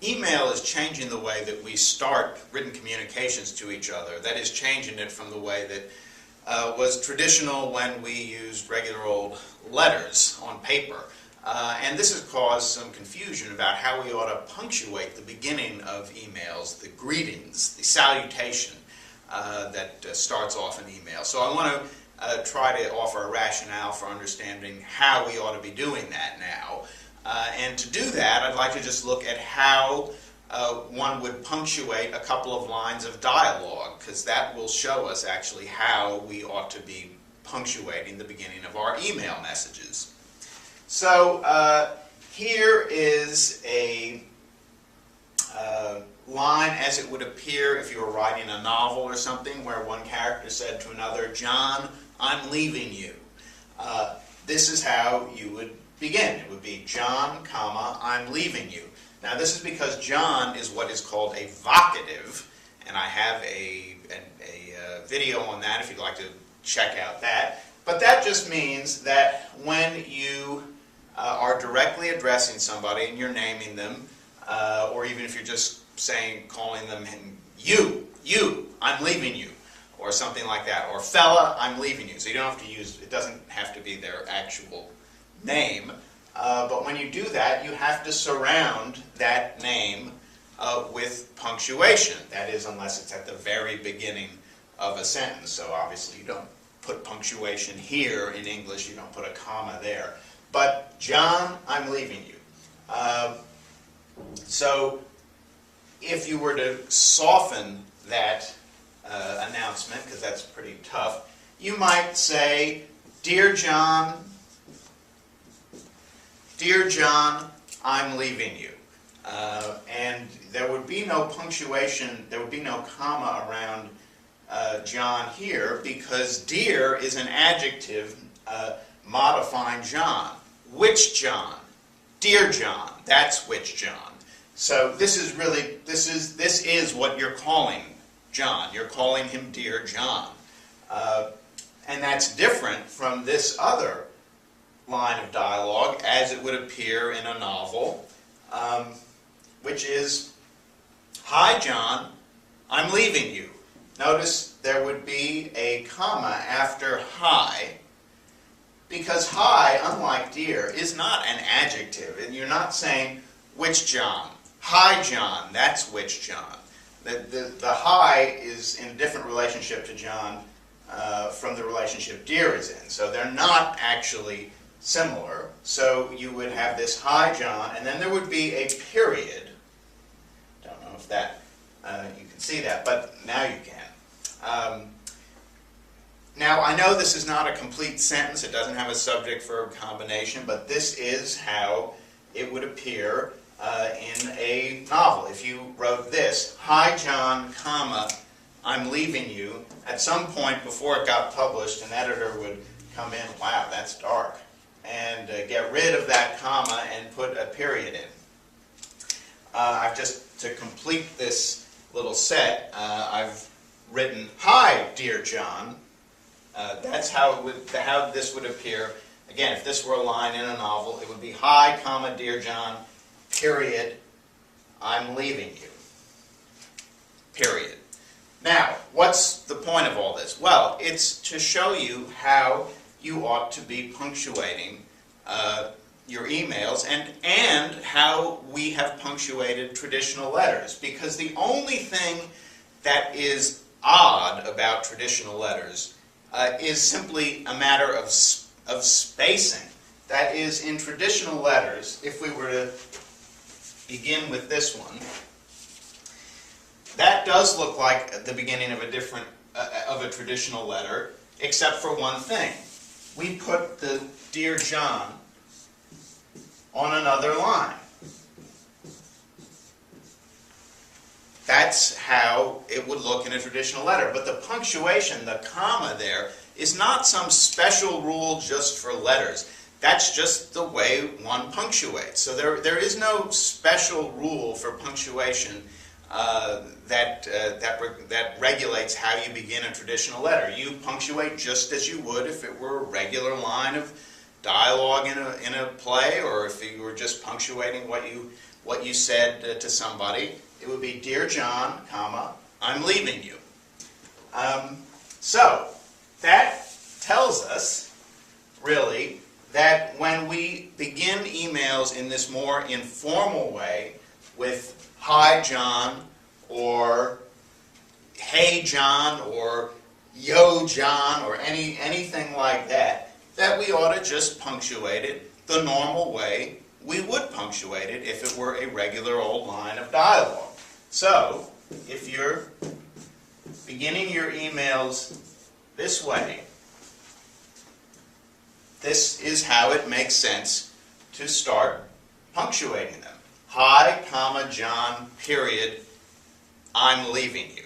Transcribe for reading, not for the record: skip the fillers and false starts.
email is changing the way that we start written communications to each other. That is, changing it from the way that was traditional when we used regular old letters on paper. And this has caused some confusion about how we ought to punctuate the beginning of emails, the greetings, the salutation that starts off an email. So I want to try to offer a rationale for understanding how we ought to be doing that now. And to do that, I'd like to just look at how one would punctuate a couple of lines of dialogue, because that will show us actually how we ought to be punctuating the beginning of our email messages. So here is a line as it would appear if you were writing a novel or something, where one character said to another, "John, I'm leaving you." This is how you would begin. It would be, "John, comma, I'm leaving you." Now this is because John is what is called a vocative, and I have a video on that if you'd like to check out that. But that just means that when you are directly addressing somebody and you're naming them, or even if you're just calling them you, I'm leaving you, or something like that, or fella, I'm leaving you. So you don't have to use, it doesn't have to be their actual name, but when you do that, you have to surround that name with punctuation. That is, unless it's at the very beginning of a sentence. So obviously you don't put punctuation here in English, you don't put a comma there. But John, I'm leaving you. So if you were to soften that announcement, because that's pretty tough, you might say, Dear John, I'm leaving you. And there would be no punctuation, there would be no comma around John here, because dear is an adjective modifying John. Which John? Dear John. That's which John. So this is really, this is what you're calling John. You're calling him Dear John. And that's different from this other line of dialogue as it would appear in a novel, which is, Hi John, I'm leaving you. Notice there would be a comma after hi, because hi, unlike dear, is not an adjective. And you're not saying, which John? Hi John, that's which John. The hi is in a different relationship to John from the relationship dear is in. So they're not actually similar. So you would have this hi John, and then there would be a period. Don't know if that you can see that, but now you can. Now I know this is not a complete sentence. It doesn't have a subject-verb combination, but this is how it would appear in a novel. If you wrote this, Hi John, comma, I'm leaving you, at some point before it got published, an editor would come in, wow, that's dark, and get rid of that comma and put a period in. I've just, to complete this little set, I've written, Hi, dear John. That's how this would appear. Again, if this were a line in a novel, it would be, Hi, comma, dear John, period, I'm leaving you. Period. Now, what's the point of all this? Well, it's to show you how you ought to be punctuating your emails and how we have punctuated traditional letters. Because the only thing that is odd about traditional letters is simply a matter of spacing. That is, in traditional letters, if we were to begin with this one, that does look like the beginning of a traditional letter, except for one thing. We put the Dear John on another line. That's how it would look in a traditional letter. But the punctuation, the comma there, is not some special rule just for letters. That's just the way one punctuates. So there is no special rule for punctuation that regulates how you begin a traditional letter. You punctuate just as you would if it were a regular line of dialogue in a play, or if you were just punctuating what you what you said to somebody, it would be, Dear John, comma, I'm leaving you. So that tells us, really, that when we begin emails in this more informal way with Hi John, or Hey John, or Yo John, or anything like that, that we ought to just punctuate it the normal way we would punctuate it if it were a regular old line of dialogue. So, if you're beginning your emails this way, this is how it makes sense to start punctuating them. Hi, comma, John, period, I'm leaving you.